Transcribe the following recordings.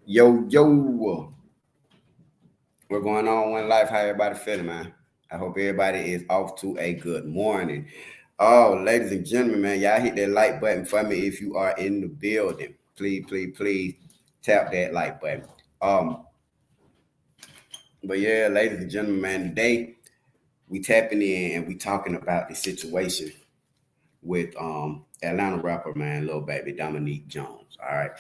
Yo, what's going on in life? How everybody feeling, man? I hope everybody is off to a good morning. Oh, ladies and gentlemen, man, y'all hit that like button for me if you are in the building. Please tap that like button. Um, but yeah, ladies and gentlemen, man, today we tapping in and we talking about the situation with Atlanta rapper man, Lil Baby Dominique Jones. All right.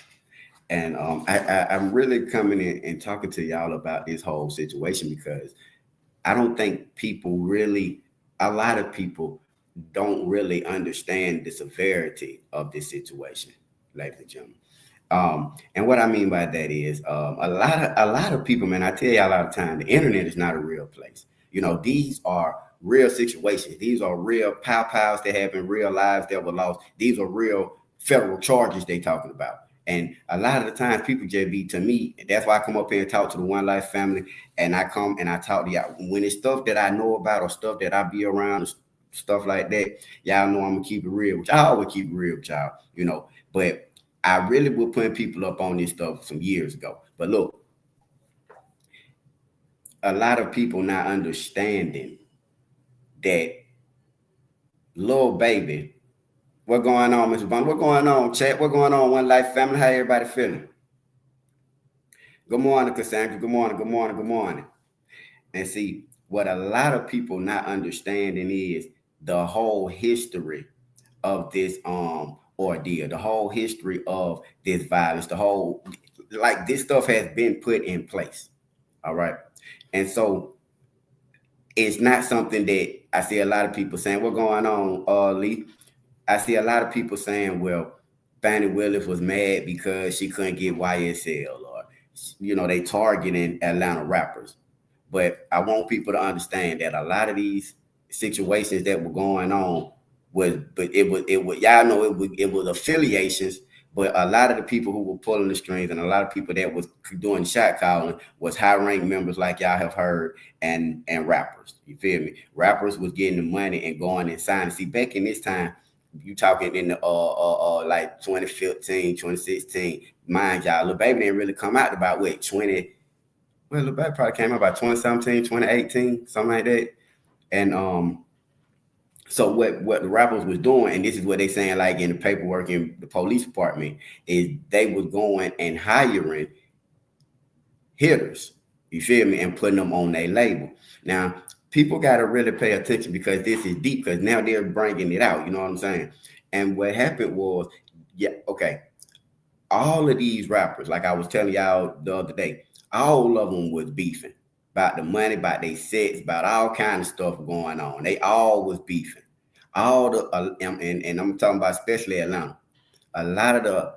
And I'm really coming in and talking to y'all about this whole situation because I don't think people really, a lot of people don't really understand the severity of this situation, ladies and gentlemen. And what I mean by that is a lot of people, man. I tell you a lot of time, the internet is not a real place. You know, these are real situations. These are real pows that happen, real lives that were lost. These are real federal charges they talking about. And a lot of the times people just be to me, that's why I come up here and talk to the One Life family. And I come and I talk to y'all when it's stuff that I know about or stuff that I be around or stuff like that. Y'all know I'm gonna keep it real, which I always keep it real with y'all, you know. But I really was putting people up on this stuff some years ago. But look, a lot of people not understanding that Lil Baby, what going on, Mr. Bond? What going on, chat? What going on, One Life family? How everybody feeling? Good morning, Cassandra. Good morning. And see, what a lot of people not understanding is the whole history of this ordeal, the whole history of this violence, the whole like this stuff has been put in place. All right. And so it's not something that I see a lot of people saying, "What's going on, Lee?" I see a lot of people saying, "Well, Fannie Willis was mad because she couldn't get YSL, or they targeting Atlanta rappers." But I want people to understand that a lot of these situations that were going on but it was y'all know it was affiliations, but a lot of the people who were pulling the strings and a lot of people that was doing shot calling was high ranked members like y'all have heard and rappers. You feel me? Rappers was getting the money and going and signing. See, back in this time, you talking in the like 2015, 2016. Mind y'all, Lil Baby didn't really come out about what 20. Well, Lil Baby probably came out about 2017, 2018, something like that. And so what the rappers was doing, and this is what they saying, like in the paperwork in the police department, is they was going and hiring hitters. You feel me? And putting them on their label. Now, people got to really pay attention because this is deep. Because now they're bringing it out. You know what I'm saying? And what happened was, yeah, okay. All of these rappers, like I was telling y'all the other day, all of them was beefing about the money, about their sets, about all kind of stuff going on. They all was beefing. All the and I'm talking about especially Atlanta. A lot of the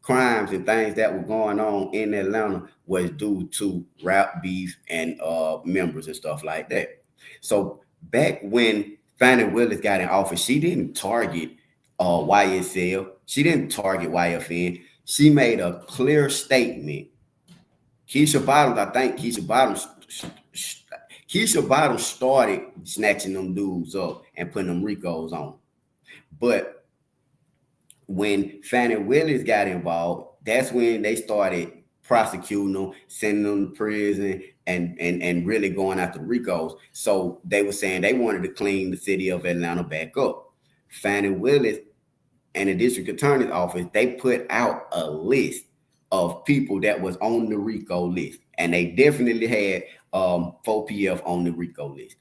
crimes and things that were going on in Atlanta was due to rap beef and members and stuff like that. So back when Fannie Willis got in office, she didn't target YSL. She didn't target YFN. She made a clear statement. Keisha Bottoms, I think Keisha Bottoms started snatching them dudes up and putting them Ricos on. But when Fannie Willis got involved, that's when they started prosecuting them, sending them to prison, and really going after the Ricos. So they were saying they wanted to clean the city of Atlanta back up. Fannie Willis and the district attorney's office, they put out a list of people that was on the RICO list, and they definitely had 4PF on the RICO list.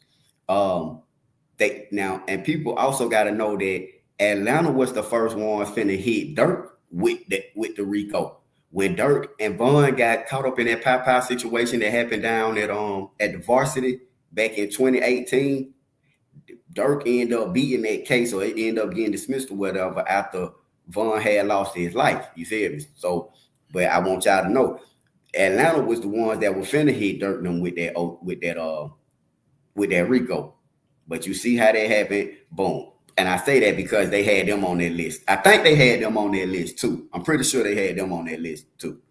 They now, and people also got to know that Atlanta was the first ones finna hit Dirk with the RICO. When Dirk and Vaughn got caught up in that pow situation that happened down at the varsity back in 2018, Dirk ended up beating that case, or it ended up getting dismissed or whatever after Vaughn had lost his life. You feel me? So, but I want y'all to know, Atlanta was the ones that were finna hit Dirk them with that RICO. But you see how that happened? Boom. And I say that because they had them on their list. I think they had them on their list too. I'm pretty sure they had them on their list too.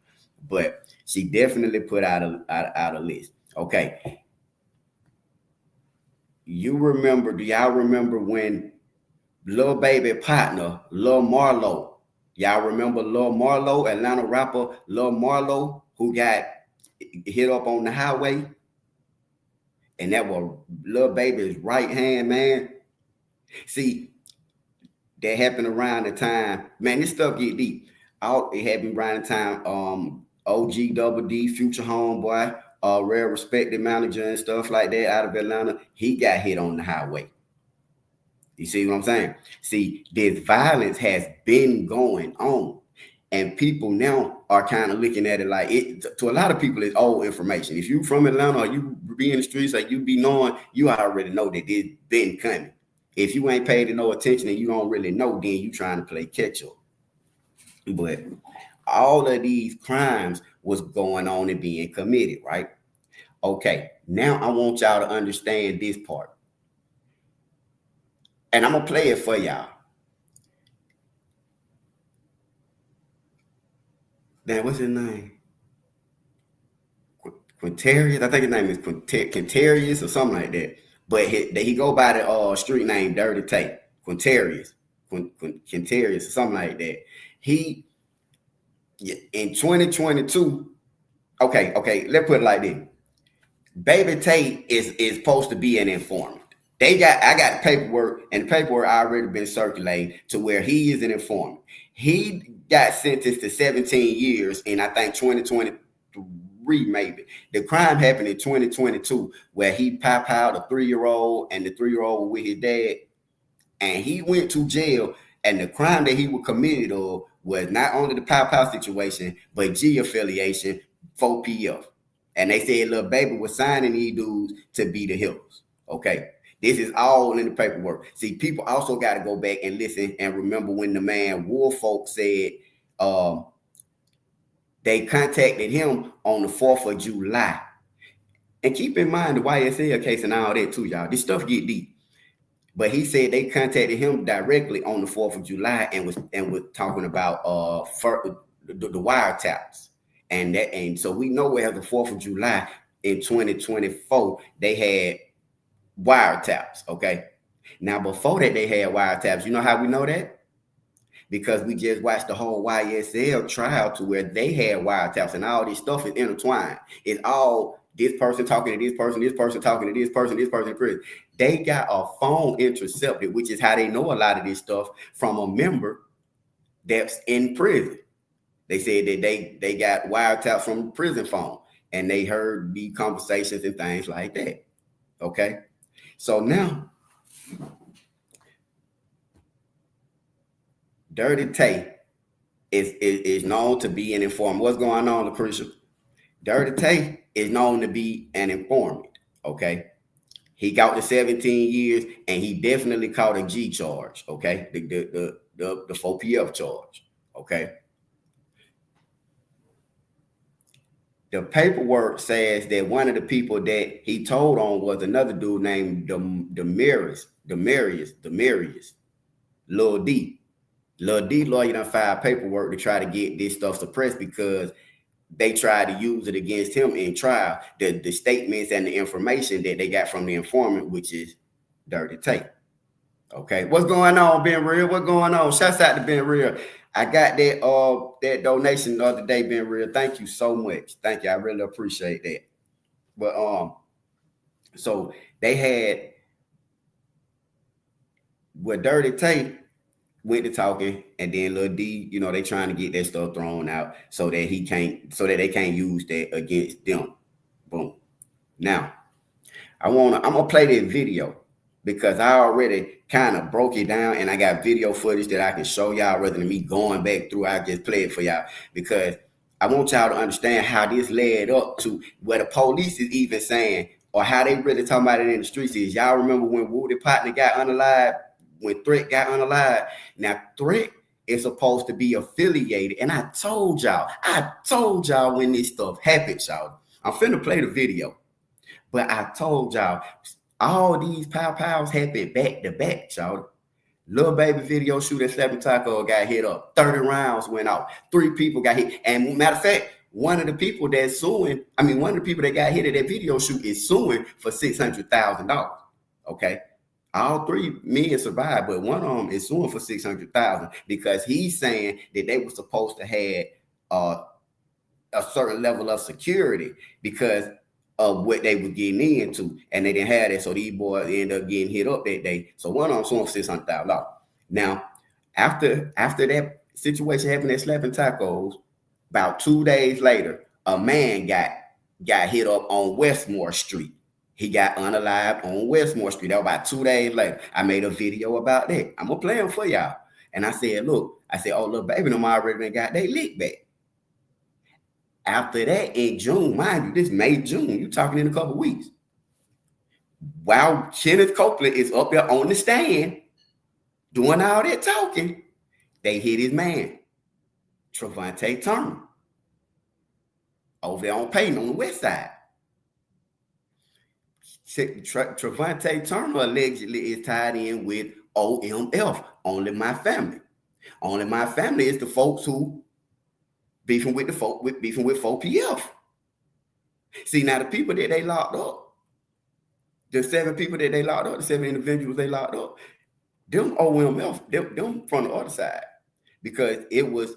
But she definitely put out a list. Okay. Do y'all remember when Lil Baby partner, Lil Marlo, Y'all remember Lil Marlo, Atlanta rapper Lil Marlo, who got hit up on the highway? And that was Lil Baby's right hand man. See, that happened around the time, man, this stuff get deep. It happened around the time OG Double D, Future Homeboy, rare respected manager and stuff like that out of Atlanta, he got hit on the highway. You see what I'm saying? See, this violence has been going on. And people now are kind of looking at it like it. To a lot of people, it's old information. If you from Atlanta or you be in the streets, like you be knowing, you already know that it's been coming. If you ain't paid no attention and you don't really know, then you trying to play catch up. But all of these crimes was going on and being committed, right? Okay, now I want y'all to understand this part. And I'm going to play it for y'all. Then what's his name? Quintarius? I think his name is Quintarius or something like that. But he go by the street name Dirty Tate. Quintarius. Quintarius or something like that. He, in 2022, okay, let's put it like this. Baby Tate is supposed to be an informant. I got paperwork, and the paperwork already been circulating to where he is an informant. He got sentenced to 17 years in, I think, 2023, maybe. The crime happened in 2022, where he out a 3-year-old, and the 3-year-old with his dad, and he went to jail. And the crime that he was committed of was not only the out situation, but G affiliation, 4PF. And they said Lil Baby was signing these dudes to be the hitters. Okay. This is all in the paperwork. See, people also got to go back and listen and remember when the man Woolfolk said they contacted him on the 4th of July. And keep in mind the YSL case and all that too, y'all. This stuff get deep. But he said they contacted him directly on the 4th of July and was talking about the wiretaps. And so we know where the 4th of July in 2024, they had wiretaps, okay? Now, before that, they had wiretaps. You know how we know that? Because we just watched the whole YSL trial to where they had wiretaps, and all this stuff is intertwined. It's all this person talking to this person talking to this person in prison. They got a phone intercepted, which is how they know a lot of this stuff from a member that's in prison. They said that they got wiretaps from the prison phone, and they heard the conversations and things like that, okay? So now, Dirty Tate is known to be an informant. What's going on, Lucretia? Dirty Tate is known to be an informant, okay? He got the 17 years, and he definitely caught a G charge, okay? The 4PF charge, okay? The paperwork says that one of the people that he told on was another dude named Demarius, Lil D. Lil D lawyer done filed paperwork to try to get this stuff suppressed because they tried to use it against him in trial. The statements and the information that they got from the informant, which is Dirty Tate. Okay, what's going on, Ben Real? What's going on? Shouts out to Ben Real. I got that donation the other day, Ben Real. Thank you so much. Thank you. I really appreciate that. But so they had with Dirty Tate went to talking, and then Lil D, you know, they trying to get that stuff thrown out so that they can't use that against them. Boom. Now, I'm gonna play this video because I already kind of broke it down, and I got video footage that I can show y'all rather than me going back through. I just play it for y'all because I want y'all to understand how this led up to where the police is even saying, or how they really talking about it in the streets is. Y'all remember when Woody Partner got unalived, when Threat got unalived? Now, Threat is supposed to be affiliated, and I told y'all when this stuff happened, y'all. I'm finna play the video, but I told y'all all these pows happened back to back, y'all. Lil Baby video shooter Slapping Taco got hit up. 30 rounds went out. 3 people got hit. And matter of fact, one of the people that got hit at that video shoot is suing for $600,000. Okay. All 3 men survived, but one of them is suing for $600,000 because he's saying that they were supposed to have a certain level of security because of what they were getting into, and they didn't have that. So these boys ended up getting hit up that day. So one of them suing for $600,000. Now, after that situation happened at Slapping Tacos, about 2 days later, a man got hit up on Westmore Street. He got unalived on Westmore Street. That was about 2 days later. I made a video about that. I'm gonna play them for y'all. And I said, look, oh, Lil Baby, them already got they lick back. After that, in June, mind you, this May, June, you talking in a couple of weeks. While Kenneth Copeland is up there on the stand doing all that talking, they hit his man, Trevante Turner, over there on Payton on the west side. Trevante Turner allegedly is tied in with OMF, Only My Family. Only My Family is the folks who beefing with 4PF. See, now the people that they locked up, the 7 people that they locked up, the 7 individuals they locked up, them OMF, them from the other side, because it was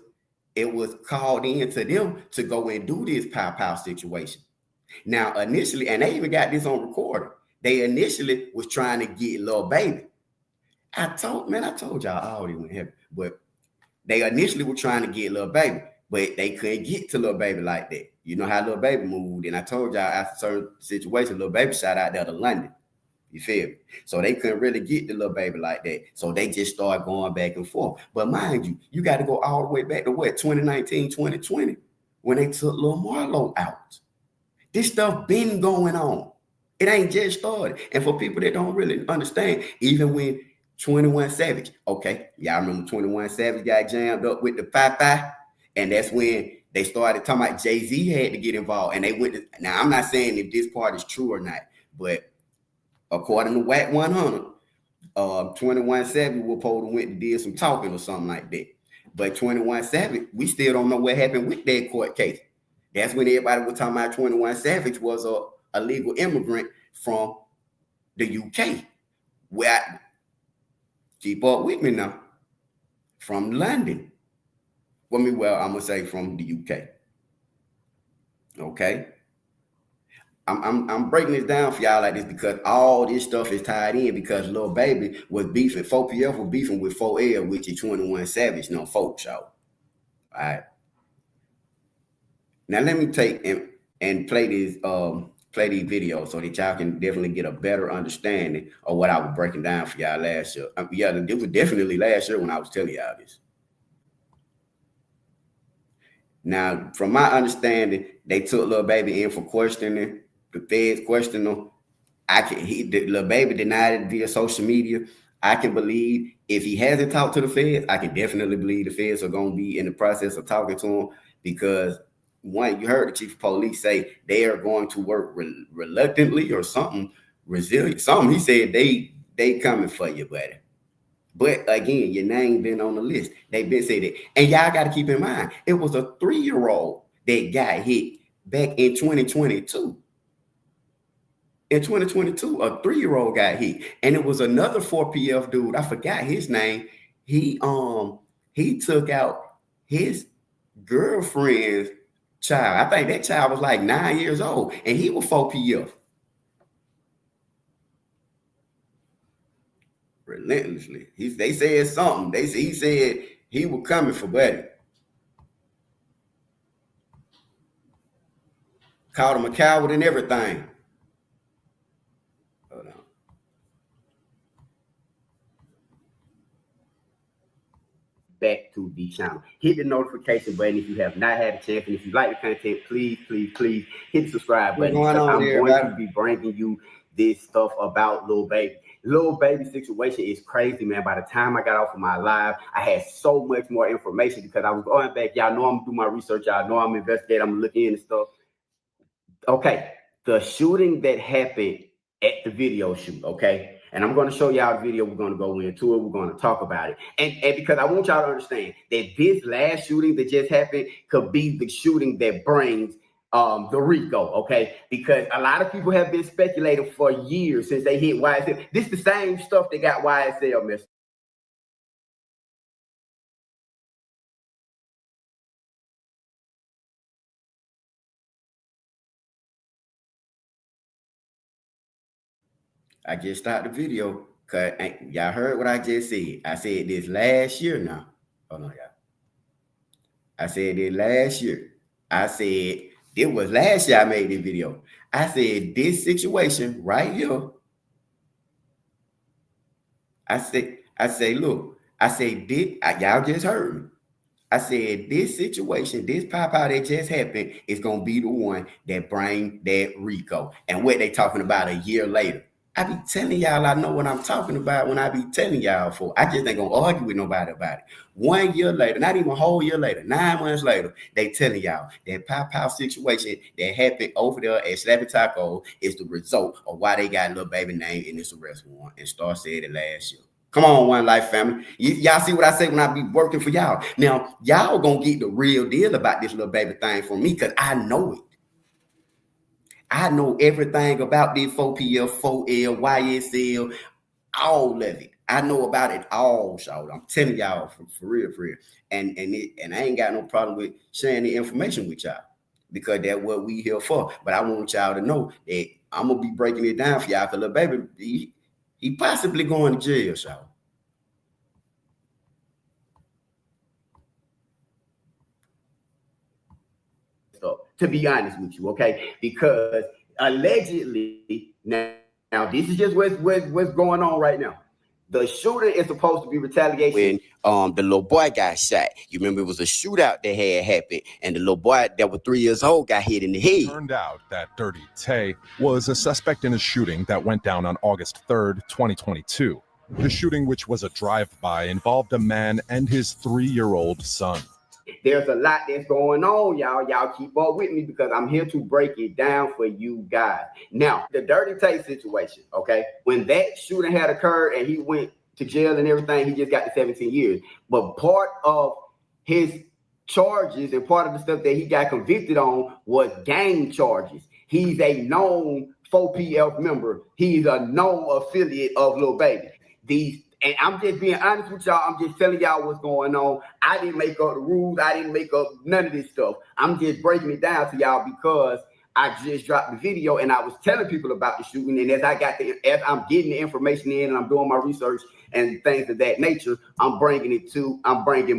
called in to them to go and do this pow situation. Now, initially, and they even got this on recording, they initially was trying to get Lil Baby. I told y'all I already went heavy, but they initially were trying to get Lil Baby, but they couldn't get to Lil Baby like that. You know how Lil Baby moved, and I told y'all after certain situations, Lil Baby shot out there to London. You feel me? So they couldn't really get the Lil Baby like that. So they just started going back and forth. But mind you got to go all the way back to what, 2019, 2020, when they took Lil Marlo out. This stuff been going on. It ain't just started. And for people that don't really understand, even when 21 Savage, okay, y'all remember 21 Savage got jammed up with the Pi, and that's when they started talking about Jay-Z had to get involved. And they went to, now I'm not saying if this part is true or not, but according to WAC 100, 21 Savage will probably went and did some talking or something like that. But 21 Savage, we still don't know what happened with that court case. That's when everybody was talking about 21 Savage was a legal immigrant from the UK. Where keep up with me now. From London. I'm gonna say from the UK. Okay. I'm breaking this down for y'all like this because all this stuff is tied in because Lil Baby was beefing. 4PF was beefing with 4L, which is 21 Savage, no folk show. All right. Now let me take and play these videos so that y'all can definitely get a better understanding of what I was breaking down for y'all last year. Yeah, it was definitely last year when I was telling y'all this. Now, from my understanding, they took Lil Baby in for questioning. The feds questioned him. Lil Baby denied it via social media. I can believe if he hasn't talked to the feds, I can definitely believe the feds are going to be in the process of talking to him because one, you heard the chief of police say they are going to work reluctantly or something, resilient. Something he said they coming for you, buddy. But again, your name been on the list. They've been saying that. And y'all got to keep in mind, it was a 3-year-old that got hit back in 2022. In 2022, a 3-year-old got hit. And it was another 4PF dude. I forgot his name. He took out his girlfriend's child. I think that child was like 9 years old. And he was 4PF. Relentlessly. They said something. He said he was coming for Buddy. Called him a coward and everything. Hold on. Back to the channel. Hit the notification button if you have not had a chance. And if you like the content, please hit the subscribe button. I'm going to be bringing you this stuff about Lil Baby. Lil Baby situation is crazy, man. By the time I got off of my live, I had so much more information because I was going back. Y'all know I'm doing my research. Y'all know I'm investigating. I'm looking into stuff. Okay, the shooting that happened at the video shoot, okay? And I'm going to show y'all the video. We're going to go into it. We're going to talk about it. And because I want y'all to understand that this last shooting that just happened could be the shooting that brings the RICO, okay? Because a lot of people have been speculating for years since they hit YSL. This is the same stuff that got YSL messed. I just started the video because y'all heard what I just said. I said this last year now. Hold on, y'all. I said this last year. I said it was last year I made this video. I said this situation right here. I say, look, I say this, y'all just heard me. I said this situation, this pop out that just happened is gonna be the one that bring that RICO. And what they talking about a year later. I be telling y'all I know what I'm talking about when I be telling y'all for. I just ain't gonna argue with nobody about it. 1 year later, not even a whole year later, 9 months later, they telling y'all that pop out situation that happened over there at Slappy Taco is the result of why they got Lil Baby name in this arrest warrant. And Star said it last year. Come on, One Life family. Y'all see what I say when I be working for y'all. Now, y'all gonna get the real deal about this Lil Baby thing from me because I know it. I know everything about this 4PL, 4L, YSL, all of it. I know about it all, y'all. I'm telling y'all for real, for real. And I ain't got no problem with sharing the information with y'all because that's what we here for. But I want y'all to know that I'm gonna be breaking it down for y'all because Lil Baby, he possibly going to jail, y'all. To be honest with you, okay? Because allegedly, now this is just what's going on right now. The shooter is supposed to be retaliation. When the little boy got shot. You remember it was a shootout that had happened, and the little boy that was 3 years old got hit in the head. It turned out that Dirty Tay was a suspect in a shooting that went down on August 3rd, 2022. The shooting, which was a drive-by, involved a man and his 3-year-old son. There's a lot that's going on, y'all. Y'all keep up with me because I'm here to break it down for you guys. Now, the Dirty Tay situation, okay? When that shooting had occurred and he went to jail and everything, he just got the 17 years. But part of his charges and part of the stuff that he got convicted on was gang charges. He's a known 4PL member. He's a known affiliate of Lil Baby. And I'm just being honest with y'all. I'm just telling y'all what's going on. I didn't make up the rules. I didn't make up none of this stuff. I'm just breaking it down to y'all because I just dropped the video and I was telling people about the shooting. And as I'm getting the information in and I'm doing my research and things of that nature, I'm bringing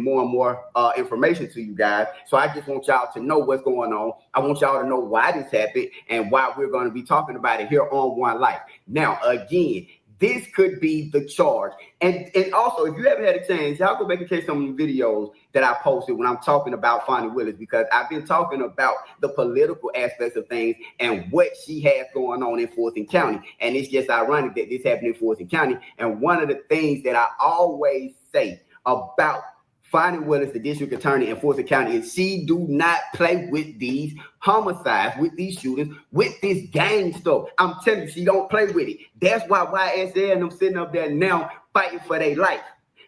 more and more information to you guys. So I just want y'all to know what's going on. I want y'all to know why this happened and why we're going to be talking about it here on One Life. Now, again, this could be the charge. And also, if you haven't had a chance, y'all go back and catch some of the videos that I posted when I'm talking about Fonnie Willis, because I've been talking about the political aspects of things and what she has going on in Fulton County. And it's just ironic that this happened in Fulton County. And one of the things that I always say about Fonnie Willis, the district attorney in Fulton County, is she do not play with these homicides, with these shootings, with this gang stuff. I'm telling you, she don't play with it. That's why YSL and them sitting up there now fighting for their life.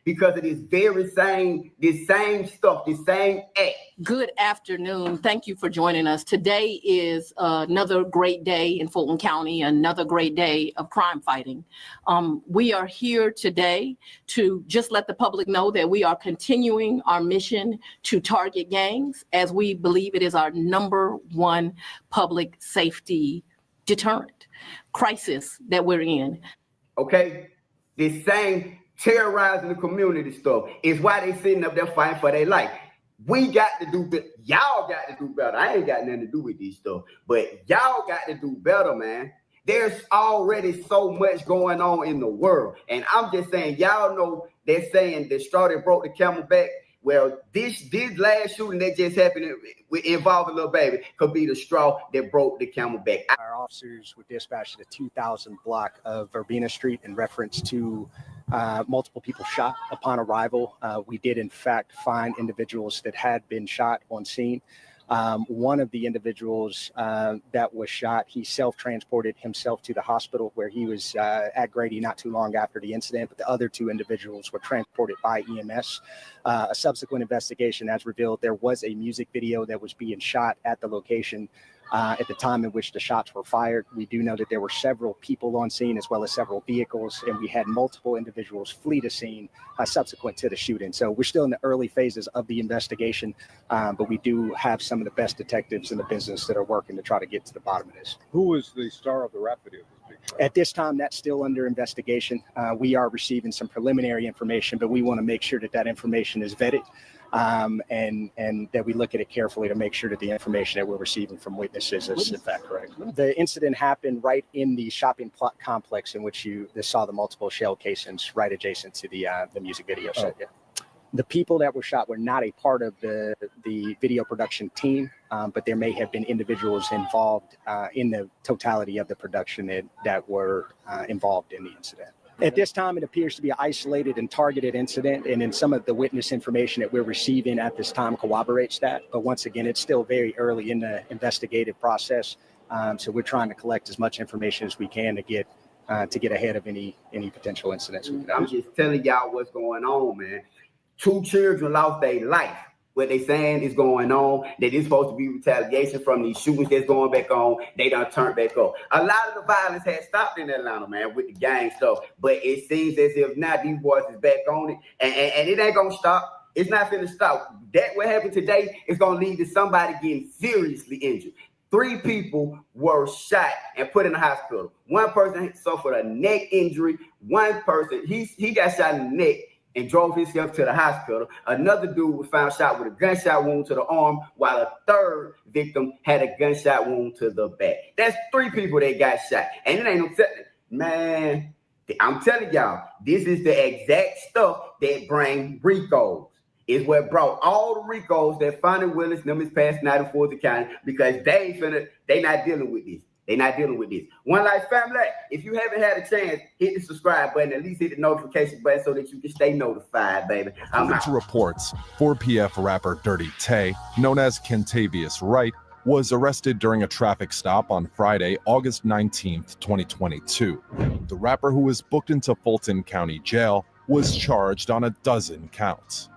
Because of this same stuff, this same act. Good afternoon. Thank you for joining us. Today is another great day in Fulton County, another great day of crime fighting. We are here today to just let the public know that we are continuing our mission to target gangs, as we believe it is our #1 public safety deterrent crisis that we're in. Okay, this same terrorizing the community stuff is why they sitting up there fighting for their life. We got to do better. Y'all got to do better. I ain't got nothing to do with this stuff, but y'all got to do better, man. There's already so much going on in the world. And I'm just saying, y'all know they're saying the straw that broke the camel back. Well, this last shooting that just happened involving Lil Baby could be the straw that broke the camel back. Our officers were dispatched to the 2000 block of Verbena Street in reference to multiple people shot upon arrival. We did, in fact, find individuals that had been shot on scene. One of the individuals that was shot, he self-transported himself to the hospital where he was at Grady not too long after the incident, but the other two individuals were transported by EMS. A subsequent investigation has revealed there was a music video that was being shot at the location at the time in which the shots were fired. We do know that there were several people on scene as well as several vehicles, and we had multiple individuals flee the scene subsequent to the shooting. So we're still in the early phases of the investigation, but we do have some of the best detectives in the business that are working to try to get to the bottom of this. Who was the star of the rap video? At this time, that's still under investigation. We are receiving some preliminary information, but we want to make sure that that information is vetted. And that we look at it carefully to make sure that the information that we're receiving from witnesses is in fact correct. The incident happened right in the shopping complex in which you saw the multiple shell casings right adjacent to the music video set. Yeah. The people that were shot were not a part of the video production team, but there may have been individuals involved in the totality of the production that were involved in the incident. At this time, it appears to be an isolated and targeted incident, and in some of the witness information that we're receiving at this time corroborates that. But once again, it's still very early in the investigative process, so we're trying to collect as much information as we can to get ahead of any potential incidents. I'm just telling y'all what's going on, man. 2 children lost their life. What they saying is going on, that it's supposed to be retaliation from these shootings that's going back on. They done turned back up. A lot of the violence had stopped in Atlanta, man, with the gang stuff. But it seems as if now these boys is back on it. And it ain't going to stop. It's not going to stop. That what happened today is going to lead to somebody getting seriously injured. 3 people were shot and put in the hospital. One person suffered a neck injury. One person, he got shot in the neck and drove himself to the hospital. Another dude was found shot with a gunshot wound to the arm, while a third victim had a gunshot wound to the back. That's 3 people that got shot. And it ain't no man, I'm telling y'all, this is the exact stuff that bring RICOs. It's what brought all the RICOs that Fonnie Willis them is passing out in Fulton County, because they not dealing with this. They're not dealing with this. One Life family, if you haven't had a chance, hit the subscribe button, at least hit the notification button so that you can stay notified, baby. According to reports, 4PF rapper Dirty Tay, known as Kentavious Wright, was arrested during a traffic stop on Friday, August 19th, 2022. The rapper, who was booked into Fulton County Jail, was charged on a dozen counts.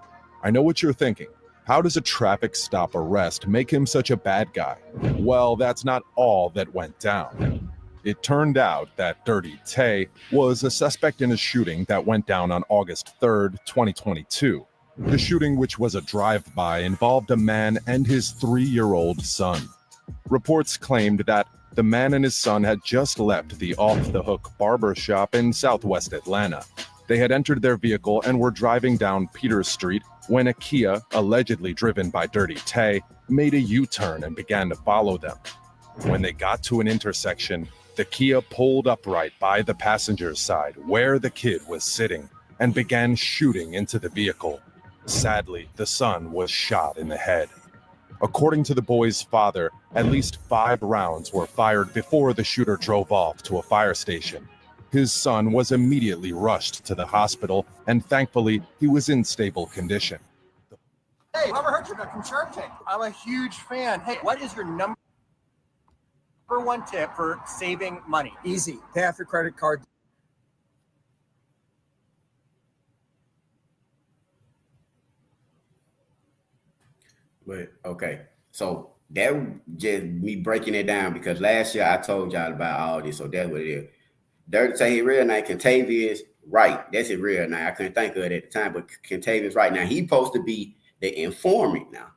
I know what you're thinking. How does a traffic stop arrest make him such a bad guy? Well, that's not all that went down. It turned out that Dirty Tay was a suspect in a shooting that went down on August 3rd, 2022. The shooting, which was a drive-by, involved a man and his 3-year-old son. Reports claimed that the man and his son had just left the Off the Hook barber shop in Southwest Atlanta. They had entered their vehicle and were driving down Peters Street when a Kia, allegedly driven by Dirty Tay, made a U-turn and began to follow them. When they got to an intersection, the Kia pulled upright by the passenger's side where the kid was sitting and began shooting into the vehicle. Sadly, the son was shot in the head. According to the boy's father, at least 5 rounds were fired before the shooter drove off to a fire station. His son was immediately rushed to the hospital, and thankfully, he was in stable condition. Hey, whoever heard you from Shark Tank? I'm a huge fan. Hey, what is your number 1 tip for saving money? Easy. Pay off your credit card. But okay, so that just me breaking it down, because last year I told y'all about all this, so that's what it is. Dirty Tay, his real name, Kentavious Wright. That's his real name. I couldn't think of it at the time, but Kentavious Wright. Now, he's supposed to be the informant now.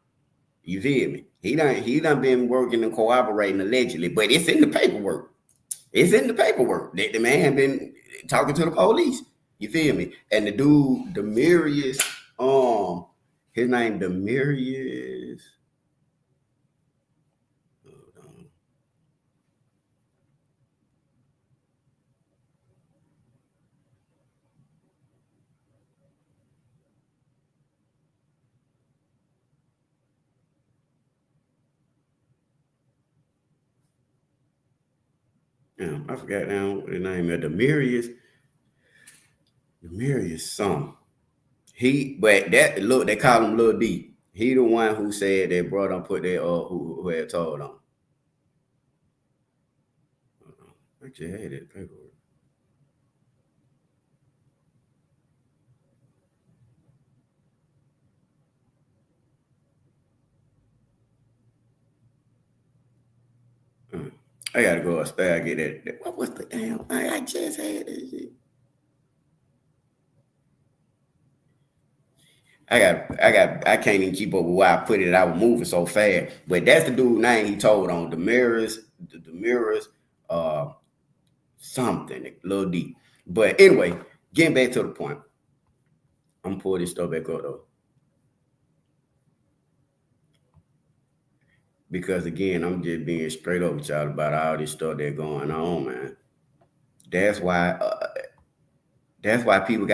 You feel me? He done been working and cooperating allegedly, but it's in the paperwork. It's in the paperwork that the man been talking to the police. You feel me? And the dude, Demarius, his name Demarius. I forgot now what the name is. Demarius something. But that look, they call him Lil D. He the one who said that bro done put that who had told on. I just hate that paperwork. I gotta go upstairs and get that. What was the damn thing? I just had that shit. I can't even keep up with where I put it. I was moving so fast. But that's the dude name he told on. The mirrors, something, Lil D. But anyway, getting back to the point. I'm gonna pull this stuff back up though. Because again, I'm just being straight up with y'all about all this stuff that's going on, man. That's why people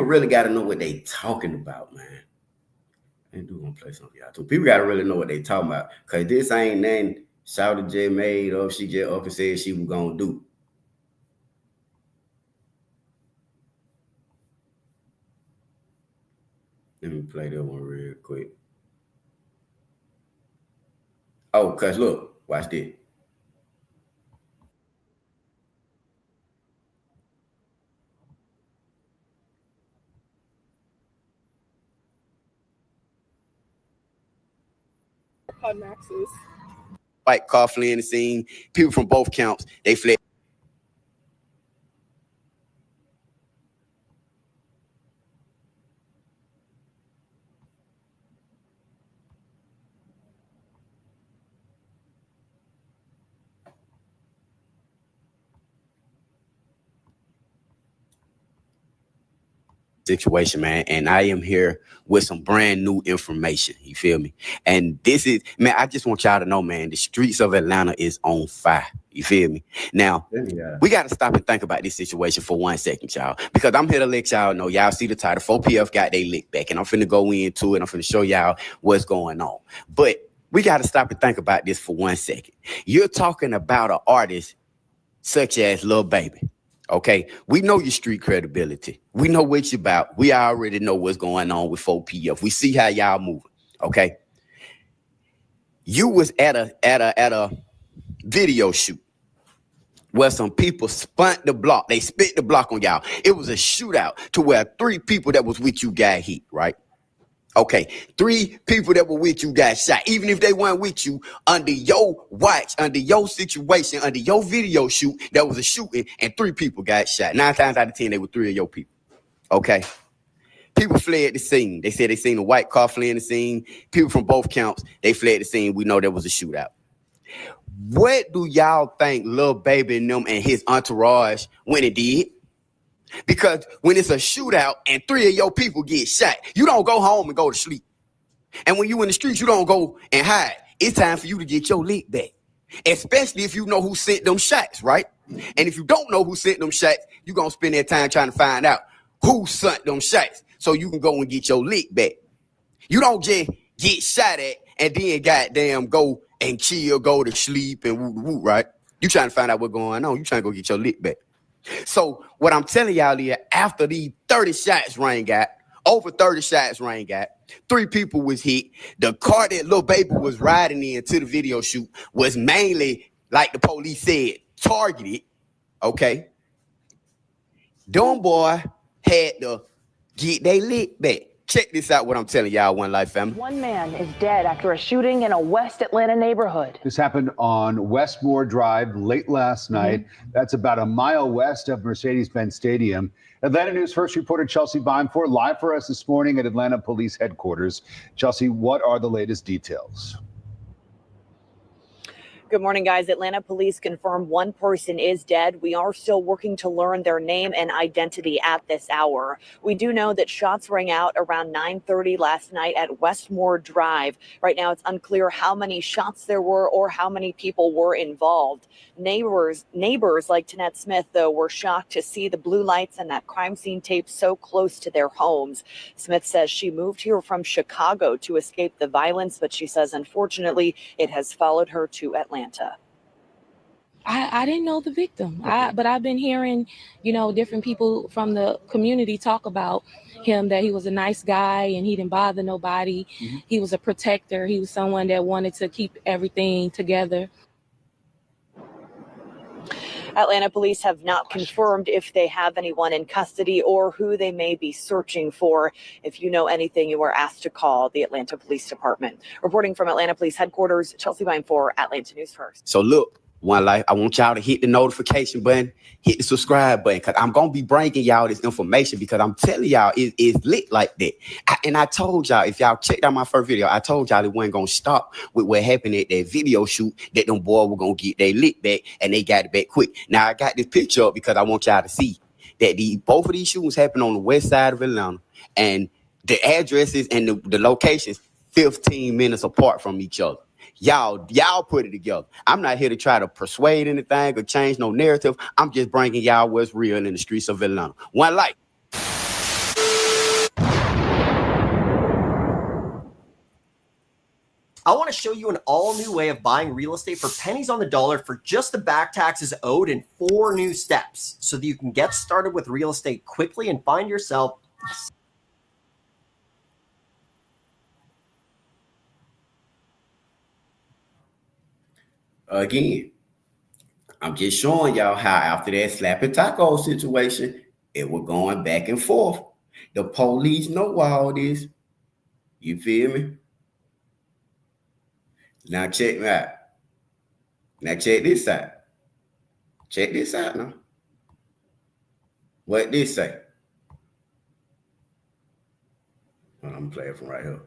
really gotta know what they talking about, man. I do want to play some of y'all too. People gotta really know what they talking about. Cause this ain't nothing Shawty just made up. She just up and said she was gonna do. Let me play that one real quick. Oh, cause look, watch this. Maxes. White car fleeing the scene. People from both camps, they fled. Situation, man, and I am here with some brand new information. You feel me? And this is, man, I just want y'all to know, man, the streets of Atlanta is on fire. You feel me? Now, we got to stop and think about this situation for 1 second, y'all, because I'm here to let y'all know. Y'all see the title, 4PF got their lick back, and I'm finna go into it. I'm finna show y'all what's going on. But we got to stop and think about this for 1 second. You're talking about an artist such as Lil Baby. Okay, we know your street credibility. We know what you're about. We already know what's going on with 4PF. We see how y'all moving. Okay, you was at a video shoot where some people spun the block. They spit the block on y'all. It was a shootout to where 3 people that was with you got hit. Right. Okay, 3 people that were with you got shot. Even if they weren't with you, under your watch, under your situation, under your video shoot, there was a shooting and 3 people got shot. 9 times out of 10, they were 3 of your people. Okay. People fled the scene. They said they seen a white car fleeing the scene. People from both camps, they fled the scene. We know there was a shootout. What do y'all think Lil Baby and them and his entourage when it did? Because when it's a shootout and 3 of your people get shot, you don't go home and go to sleep. And when you in the streets, you don't go and hide. It's time for you to get your lick back. Especially if you know who sent them shots, right? And if you don't know who sent them shots, you're going to spend that time trying to find out who sent them shots so you can go and get your lick back. You don't just get shot at and then goddamn go and chill, go to sleep and woo, right? You trying to find out what's going on. You trying to go get your lick back. So what I'm telling y'all is after these 30 shots Rain got, over 30 shots Rain got, 3 people was hit. The car that Lil Baby was riding in to the video shoot was mainly, like the police said, targeted. Okay. Dumb boy had to get they lick back. Check this out, what I'm telling y'all, One Life family. 1 man is dead after a shooting in a West Atlanta neighborhood. This happened on Westmore Drive late last night. That's about a mile west of Mercedes-Benz Stadium. Atlanta News first reporter Chelsea Bimefort live for us this morning at Atlanta Police Headquarters. Chelsea, what are the latest details? Good morning, guys. Atlanta police confirm 1 person is dead. We are still working to learn their name and identity at this hour. We do know that shots rang out around 9:30 last night at Westmore Drive. Right now, it's unclear how many shots there were or how many people were involved. Neighbors like Tanette Smith, though, were shocked to see the blue lights and that crime scene tape so close to their homes. Smith says she moved here from Chicago to escape the violence, but she says, unfortunately, it has followed her to Atlanta. I didn't know the victim, but I've been hearing, different people from the community talk about him, that he was a nice guy and he didn't bother nobody. Mhm. He was a protector. He was someone that wanted to keep everything together. Atlanta police have not confirmed if they have anyone in custody or who they may be searching for. If you know anything, you are asked to call the Atlanta Police Department. Reporting from Atlanta Police Headquarters, Chelsea Vine for Atlanta News First. So look, One Life, I want y'all to hit the notification button, hit the subscribe button, because I'm going to be bringing y'all this information, because I'm telling y'all it's lit like that. And I told y'all, if y'all checked out my first video, I told y'all it wasn't going to stop with what happened at that video shoot, that them boys were going to get their lit back, and they got it back quick. Now, I got this picture up because I want y'all to see that both of these shootings happened on the west side of Atlanta, and the addresses and the locations 15 minutes apart from each other. Y'all put it together. I'm not here to try to persuade anything or change no narrative. I'm just bringing y'all what's real in the streets of Atlanta. One Life. I want to show you an all-new way of buying real estate for pennies on the dollar for just the back taxes owed in 4 new steps, so that you can get started with real estate quickly and find yourself Again, I'm just showing y'all how after that slapping taco situation, it was going back and forth. The police know all this. You feel me? Now check me out. Now check this out. Check this out now. What this say? I'm gonna play it from right here.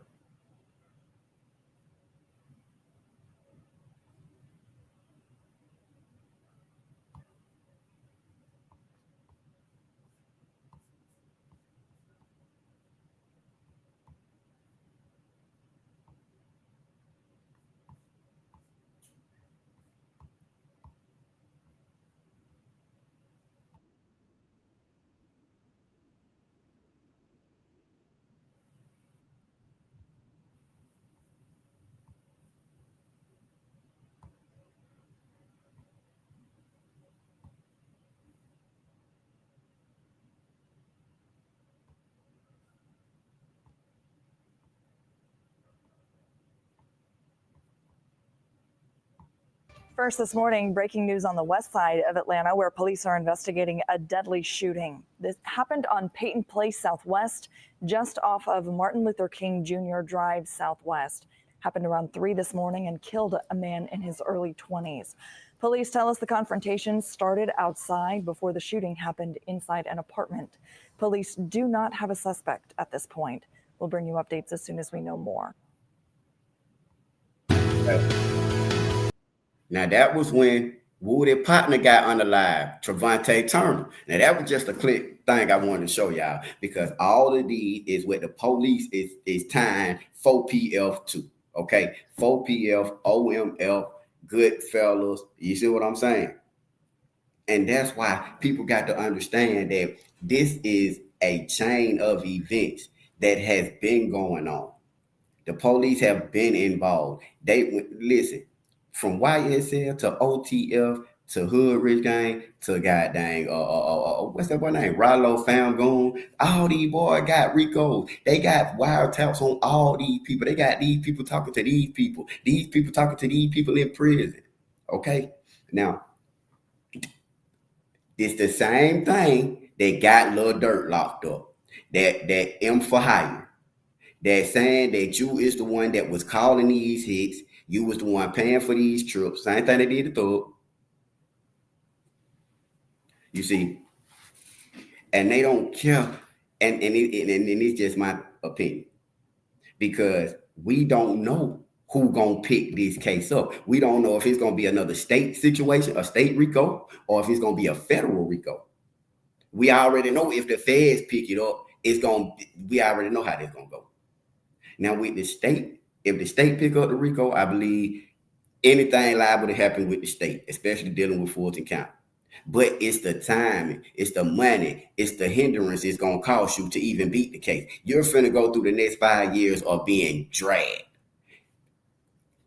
First this morning, breaking news on the west side of Atlanta, where police are investigating a deadly shooting. This happened on Peyton Place Southwest, just off of Martin Luther King Jr. Drive Southwest. Happened around 3 this morning and killed a man in his early 20s. Police tell us the confrontation started outside before the shooting happened inside an apartment. Police do not have a suspect at this point. We'll bring you updates as soon as we know more. Now that was when Woody partner got unalive, Trevante Turner. Now that was just a quick thing I wanted to show y'all, because all of these is what the police is tying 4PF2. Okay, 4PF, OMF, Goodfellas. You see what I'm saying? And that's why people got to understand that this is a chain of events that has been going on. The police have been involved. Listen. From YSL to OTF to Hood Rich Gang to goddamn what's that boy name? Rollo Famgoon. All these boys got Ricos. They got wiretaps on all these people. They got these people talking to these people. These people talking to these people in prison. Okay? Now, it's the same thing that got Lil Dirt locked up. That M for hire. That saying that you is the one that was calling these hits. You was the one paying for these trips. Same thing they did to Thug. You see, and they don't care. And it's just my opinion, because we don't know who gonna pick this case up. We don't know if it's gonna be another state situation, a state RICO, or if it's gonna be a federal RICO. We already know if the feds pick it up, we already know how that's gonna go. Now with the state, if the state pick up the RICO, I believe anything liable to happen with the state, especially dealing with Fulton County. But it's the timing, it's the money, it's the hindrance it's going to cost you to even beat the case. You're finna go through the next 5 years of being dragged.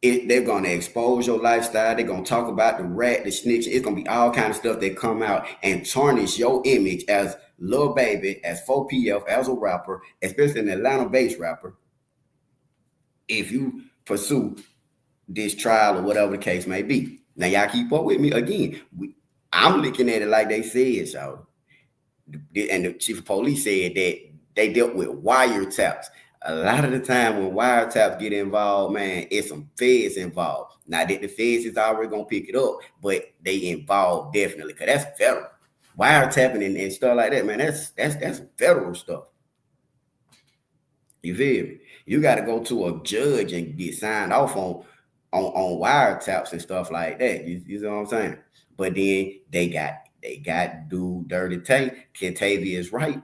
they're gonna expose your lifestyle. They're gonna talk about the rat, the snitch. It's gonna be all kind of stuff that come out and tarnish your image as Lil Baby, as 4PF, as a rapper, especially an Atlanta-based rapper. If you pursue this trial or whatever the case may be. Now y'all keep up with me again. I'm looking at it like they said, so. And the chief of police said that they dealt with wiretaps. A lot of the time when wiretaps get involved, man, it's some feds involved. Not that the feds is already gonna pick it up, but they involved definitely, because that's federal. Wiretapping and stuff like that, man, that's federal stuff. You feel me? You got to go to a judge and get signed off on wiretaps and stuff like that. You know what I'm saying? But then they got dude Dirty Tay, Kentavious Wright,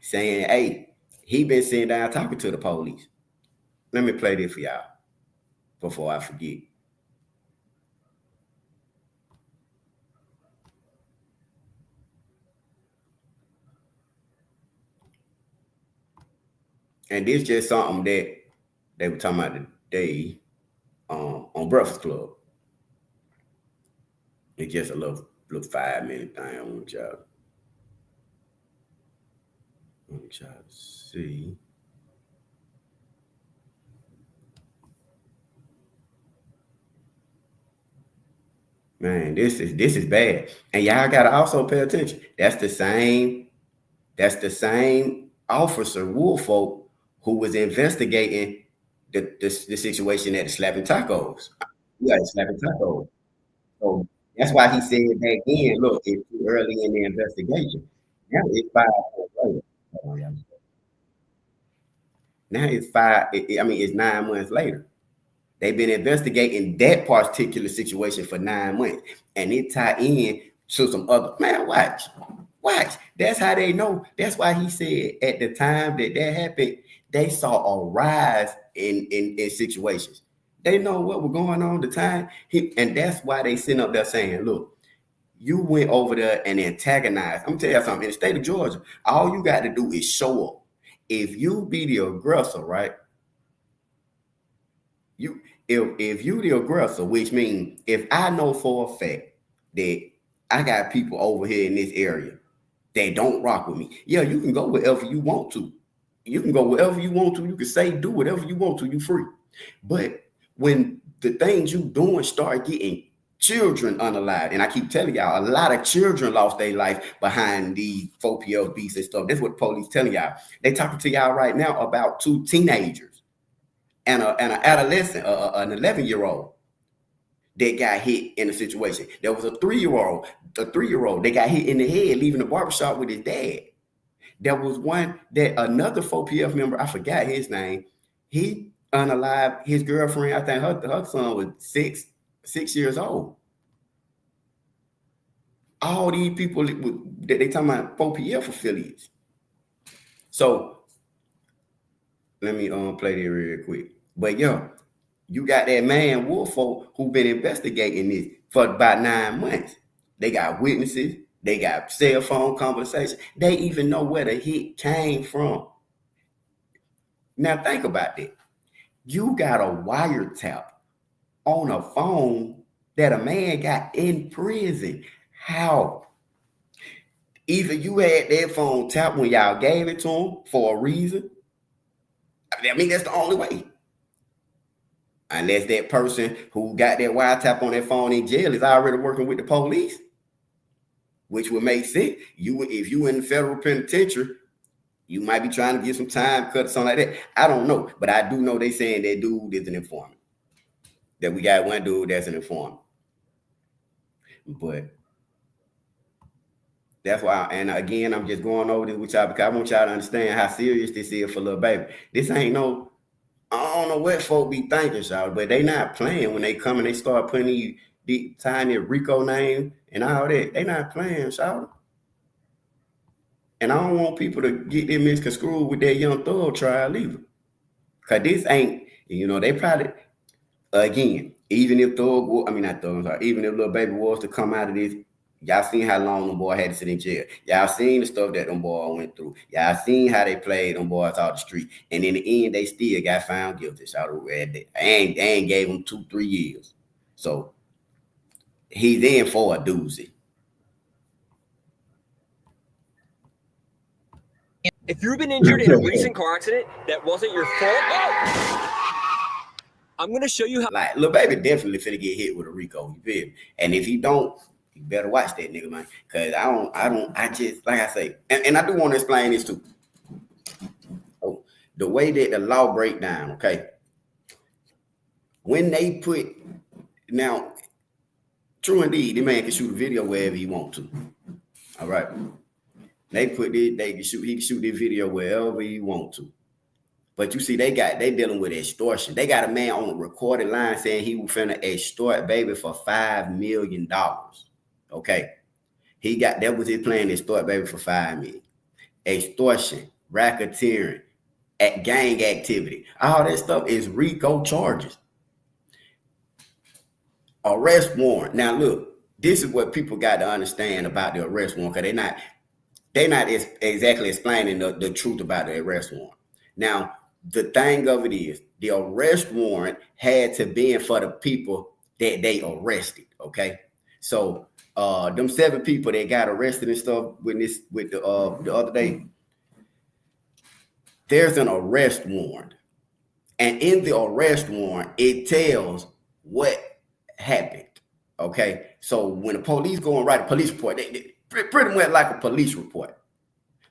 saying, hey, he been sitting down talking to the police. Let me play this for y'all before I forget. And this just something that they were talking about today on Breakfast Club. It's just a little 5-minute thing I want y'all to see. Man, this is bad. And y'all gotta also pay attention. That's the same officer, Woolfolk, who was investigating the situation at the Slapping Tacos. Yeah, Slapping Tacos. So that's why he said back then, look, it's too early in the investigation. Now it's 5 months later. Now it's it's 9 months later. They've been investigating that particular situation for 9 months, and it tied in to some other. Man, watch. That's how they know. That's why he said at the time that happened, they saw a rise in situations. They know what was going on at the time, and that's why they sitting up there saying, "Look, you went over there and antagonized." I'm gonna tell you something. In the state of Georgia, all you got to do is show up. If you be the aggressor, right? If you the aggressor, which means if I know for a fact that I got people over here in this area that don't rock with me, yeah, you can go wherever you want to. You can go wherever you want to. You can say, do whatever you want to. You free. But when the things you doing start getting children unalived, and I keep telling y'all, a lot of children lost their life behind the 4PL beats and stuff. That's what the police telling y'all. They talking to y'all right now about 2 teenagers and an adolescent, an 11-year-old that got hit in a situation. There was a 3-year-old that got hit in the head leaving the barbershop with his dad. There was one that another 4PF member, I forgot his name, he unalived his girlfriend. I think her son was 6 years old. All these people that they talking about 4PF affiliates. So let me play this real quick. But yo, you got that man Woolfolk who been investigating this for about 9 months. They got witnesses. They got cell phone conversations. They even know where the hit came from. Now think about that. You got a wiretap on a phone that a man got in prison. How? Either you had that phone tapped when y'all gave it to him for a reason. I mean, that's the only way. Unless that person who got that wiretap on that phone in jail is already working with the police, which would make sense. If you in the federal penitentiary, you might be trying to get some time cut or something like that. I don't know, but I do know they saying that dude is an informant. That we got one dude that's an informant. But that's why, and again, I'm just going over this with y'all because I want y'all to understand how serious this is for Lil Baby. This ain't no, I don't know what folk be thinking, y'all, but they not playing when they come and they start putting the tiny Rico name and all that. They not playing, y'all. And I don't want people to get them misconstrued with that Young Thug trial either. Because this ain't, they probably, again, even if even if Lil Baby was to come out of this Y'all seen how long them boy had to sit in jail. Y'all seen the stuff that them boy went through. Y'all seen how they played them boys out the street. And in the end, they still got found guilty. Shout out Red. They ain't gave them 2-3 years. So he's in for a doozy. If you've been injured in a recent car accident that wasn't your fault, I'm gonna show you how. Like, Lil Baby definitely finna get hit with a RICO. You feel me? And if he don't, you better watch that nigga, man. Cause I just, like I say, and I do want to explain this too. Oh, the way that the law break down, okay? When they put, now, true indeed, the man can shoot a video wherever he want to. All right. They put it, he can shoot this video wherever he want to. But you see, they dealing with extortion. They got a man on a recorded line saying he was finna extort Baby for $5 million. Okay. That was his plan, to extort Baby for $5 million. Extortion, racketeering, gang activity. All that stuff is RICO charges. Arrest warrant. Now look, this is what people got to understand about the arrest warrant, because they're not exactly explaining the truth about the arrest warrant. Now, the thing of it is, the arrest warrant had to be in for the people that they arrested. Okay, so them 7 people that got arrested and stuff with the other day, there's an arrest warrant, and in the arrest warrant, it tells what happened. Okay, so when the police go and write a police report, they pretty much like a police report.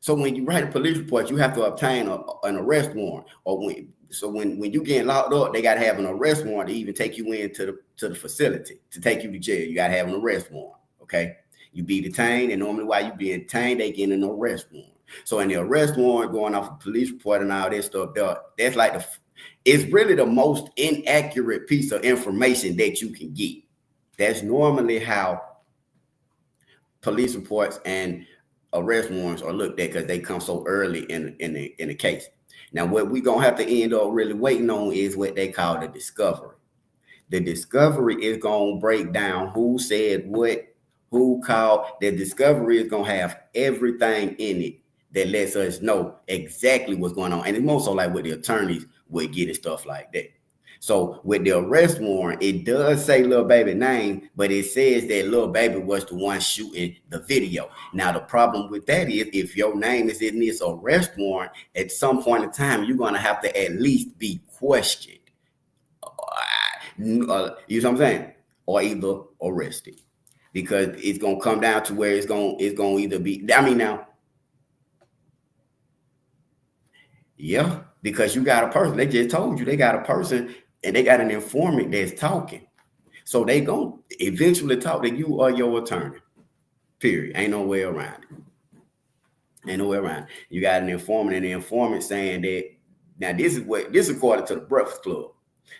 So when you write a police report, you have to obtain an arrest warrant. When you get locked up, they got to have an arrest warrant to even take you into the facility, to take you to jail. You got to have an arrest warrant. Okay, you be detained, and normally while you being detained, they get an arrest warrant. So in the arrest warrant, going off a police report and all that stuff, that's like it's really the most inaccurate piece of information that you can get. That's normally how police reports and arrest warrants are looked at, because they come so early in the case. Now, what we gonna have to end up really waiting on is what they call the discovery. The discovery is gonna break down who said what, who called. The discovery is gonna have everything in it that lets us know exactly what's going on. And it's more so like what the attorneys would get and stuff like that. So with the arrest warrant, it does say Lil Baby's name, but it says that Lil Baby was the one shooting the video. Now, the problem with that is, if your name is in this arrest warrant, at some point in time, you're going to have to at least be questioned. You know what I'm saying? Or either arrested. Because it's going to come down to where it's going to either be, yeah, because you got a person. They just told you they got a person, and they got an informant that's talking. So they gonna eventually talk to you or your attorney. Period. Ain't no way around it. Ain't no way around it. You got an informant, and the informant saying that, now this is according to the Breakfast Club.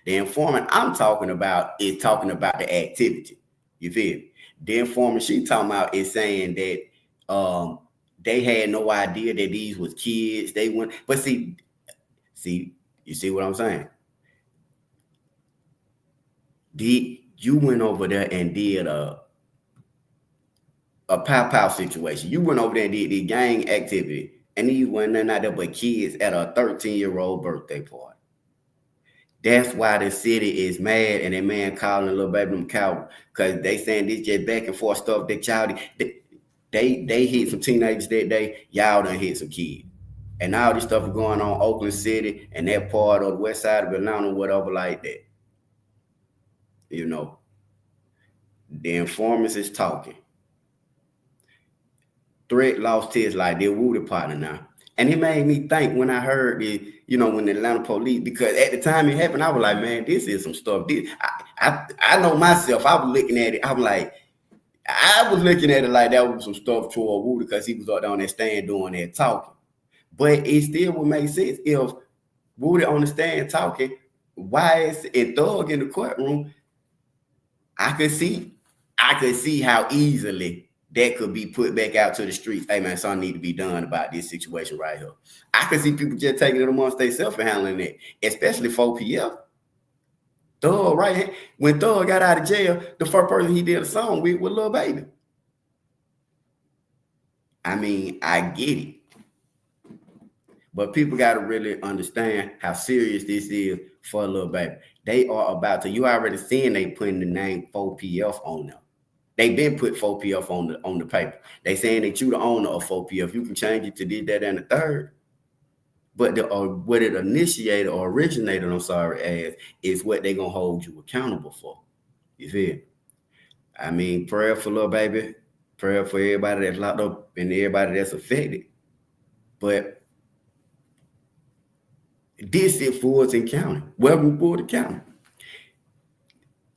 The informant I'm talking about is talking about the activity. You feel me? The informant she talking about is saying that they had no idea that these was kids. They went, but see, you see what I'm saying? You went over there and did a pow situation. You went over there and did the gang activity, and these weren't nothing out there but kids at a 13-year-old birthday party. That's why the city is mad, and that man calling Lil Baby them coward, because they saying this just back and forth stuff. They childish. They hit some teenagers that day. Y'all done hit some kids. And all this stuff is going on Oakland City and that part of the west side of Atlanta, whatever like that. You know, the informants is talking. Threat lost his life. They're Woody partner now. And it made me think when I heard when the Atlanta police, because at the time it happened, I was like, man, this is some stuff. I know myself. I was looking at it. I was looking at it like that was some stuff toward Woody, because he was up on that stand doing that talking. But it still would make sense if Woody on the stand talking, Wise and Thug in the courtroom. I could see how easily that could be put back out to the streets. Hey man, something need to be done about this situation right here. I could see people just taking it amongst themselves and handling it, especially 4PF. Thug, right? When Thug got out of jail, the first person he did a song with Lil Baby. I mean, I get it. But people got to really understand how serious this is for Lil Baby. They are about to, you already seen they putting the name 4PF on them. They been put 4PF on the paper. They saying that you the owner of 4PF. You can change it to this, that, and the third. But what it initiated or originated, I'm sorry, as is what they gonna hold you accountable for. You feel? I mean, prayer for Lil Baby, prayer for everybody that's locked up and everybody that's affected. But this is Fulton County. Welcome to Fulton County.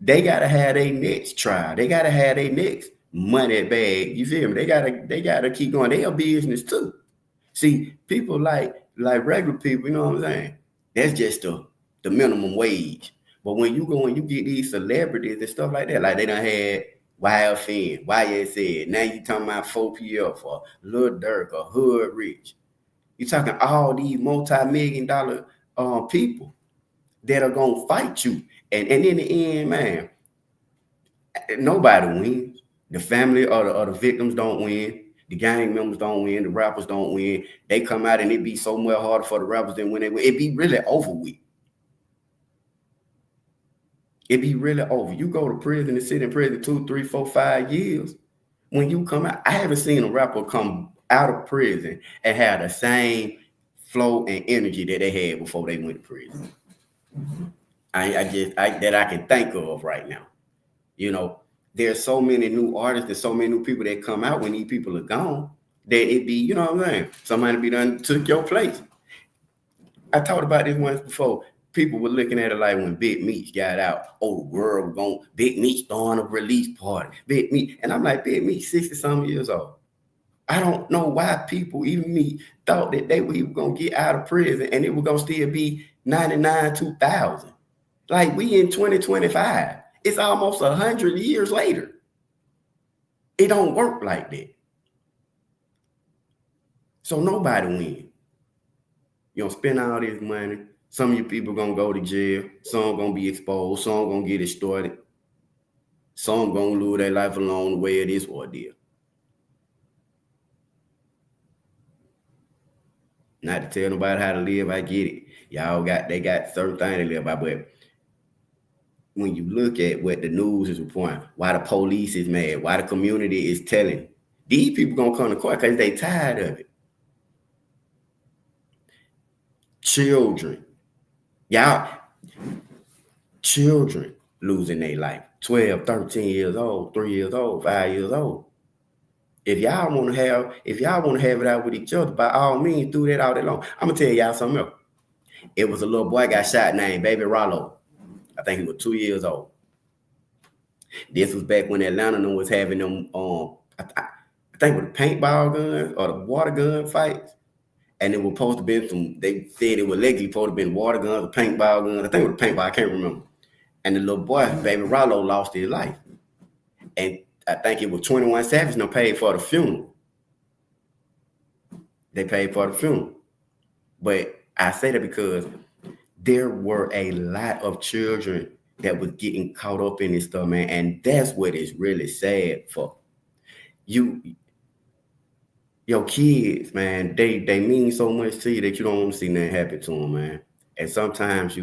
They gotta have their next trial. They gotta have their next money bag. You feel me? They gotta keep going. They are business too. See, people like regular people, you know what I'm saying? That's just the minimum wage. But when you go and you get these celebrities and stuff like that, like they done had YFN, YSL, now you talking about 4PF or Lil Durk or Hood Rich. You talking all these multi-million-dollar people that are gonna fight you. And in the end, man, nobody wins. The family or the victims don't win. The gang members don't win. The rappers don't win. They come out and it be so much harder for the rappers than when they win. It be really over with. It be really over. You go to prison and sit in prison 2, 3, 4, 5 years. When you come out, I haven't seen a rapper come out of prison and have the same flow and energy that they had before they went to prison. That I can think of right now. You know, there's so many new artists, there's so many new people that come out when these people are gone, that it be, you know what I'm saying? Somebody be done took your place. I talked about this once before. People were looking at it like when Big Meech got out, oh, the world was going, Big Meech throwing a release party. Big Meech, and I'm like, Big Meech, 60-something years old. I don't know why people, even me, thought that we were going to get out of prison and it was going to still be 99, 2000. Like, we in 2025. It's almost 100 years later. It don't work like that. So nobody wins. You don't spend all this money. Some of you people gonna go to jail. Some gonna be exposed. Some gonna get extorted. Some gonna lose their life along the way of this ordeal. Not to tell nobody how to live, I get it. They got certain things to live by, but when you look at what the news is reporting, why the police is mad, why the community is telling, these people gonna come to court because they tired of it. Children losing their life, 12, 13 years old, 3 years old, 5 years old. If y'all want to have it out with each other, by all means, do that all day long. I'm gonna tell y'all something else. It was a little boy got shot named Baby Rollo. I think he was 2 years old. This was back when Atlanta was having them, I think with the paintball guns or the water gun fights. And it was supposed to be they said it was allegedly supposed to be water guns or paintball guns. I think it was paintball, I can't remember. And the little boy, Baby Rollo, lost his life. And I think it was 21 Savage and paid for the funeral. They paid for the funeral. But I say that because there were a lot of children that was getting caught up in this stuff, man. And that's what is really sad for you. Your kids, man, they mean so much to you that you don't want to see nothing happen to them, man. And sometimes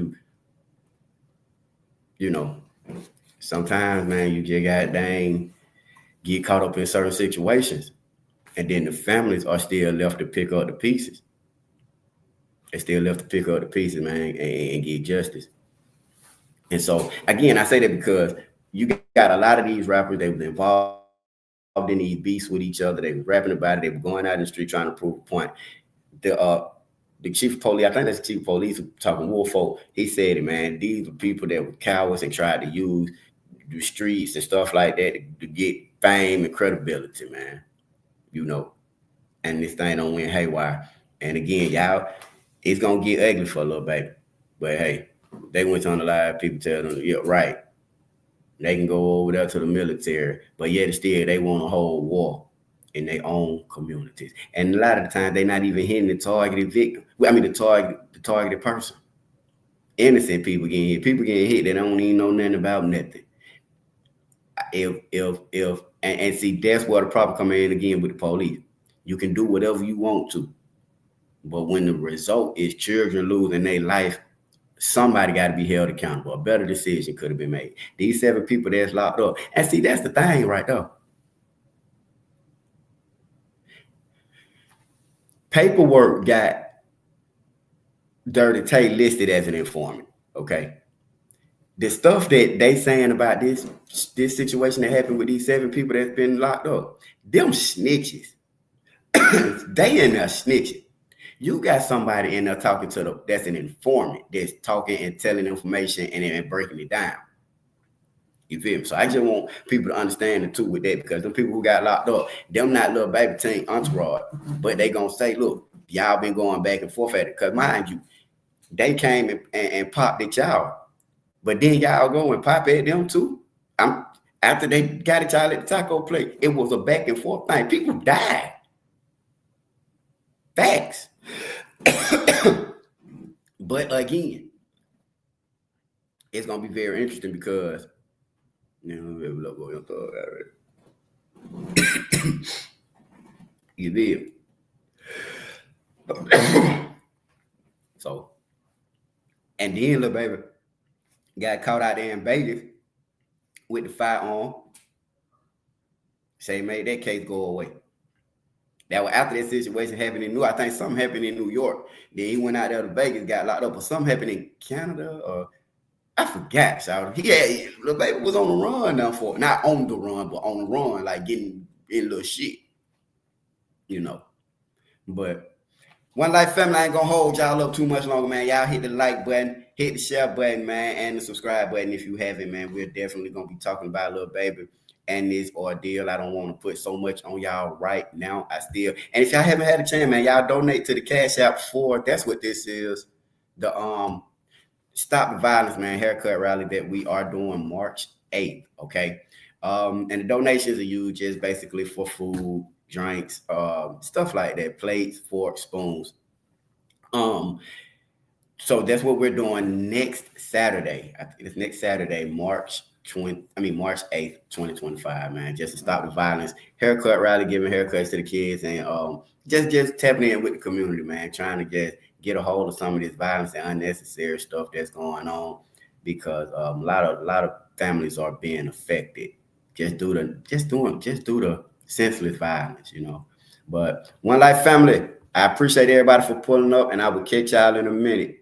sometimes, man, you just get caught up in certain situations. And then the families are still left to pick up the pieces. They still left to pick up the pieces, man, and get justice. And so, again, I say that because you got a lot of these rappers, they were involved in these beefs with each other. They were rapping about it. They were going out in the street trying to prove a point. The chief of police, I think that's the chief of police talking Wolfo, he said it, man. These were people that were cowards and tried to use the streets and stuff like that to get fame and credibility, man. And this thing don't went haywire. And again, y'all, it's going to get ugly for a little baby. But hey, they went on the live, people tell them, yeah, right. They can go over there to the military, but yet still they want to hold war in their own communities. And a lot of the time, they're not even hitting the targeted victim. The targeted person. Innocent people getting hit. People getting hit, they don't even know nothing about nothing. And see, that's where the problem come in again with the police. You can do whatever you want to. But when the result is children losing their life, somebody got to be held accountable. A better decision could have been made. These 7 people that's locked up. And see, that's the thing right there. Paperwork got Dirty Tay listed as an informant, okay? The stuff that they saying about this situation that happened with these 7 people that's been locked up, them snitches. They in there snitching. You got somebody in there talking to that's an informant that's talking and telling information and breaking it down. You feel me? So I just want people to understand the two with that, because them people who got locked up, them not Lil Baby team entourage, but they gonna say, look, y'all been going back and forth at it. Because mind you, they came and popped at y'all, but then y'all go and pop at them too. After they got at y'all at the taco plate, it was a back and forth thing. People died. Facts. But again, it's gonna be very interesting because you did. So, and then Lil Baby got caught out there in Vegas with the firearm. Say made that case go away. That was after that situation happened in I think something happened in New York. Then he went out there to Vegas, got locked up, or something happened in Canada, or I forgot. So Lil Baby was on the run now for not on the run, but on the run, like getting in little shit, you know. But One Life family, I ain't gonna hold y'all up too much longer, man. Y'all hit the like button, hit the share button, man, and the subscribe button if you haven't, man. We're definitely gonna be talking about Lil Baby and this ordeal. I don't want to put so much on y'all right now. And if y'all haven't had a chance, man, y'all donate to the Cash App for, that's what this is, the Stop the Violence, man, haircut rally that we are doing March 8th, okay? And the donations are used just basically for food, drinks, stuff like that, plates, forks, spoons. So that's what we're doing next Saturday. I think it's next Saturday, March 8th, 2025, man. Just to stop the violence. Haircut rally, giving haircuts to the kids, and just tapping in with the community, man. Trying to just get a hold of some of this violence and unnecessary stuff that's going on, because a lot of families are being affected just due to senseless violence, you know. But One Life family, I appreciate everybody for pulling up, and I will catch y'all in a minute.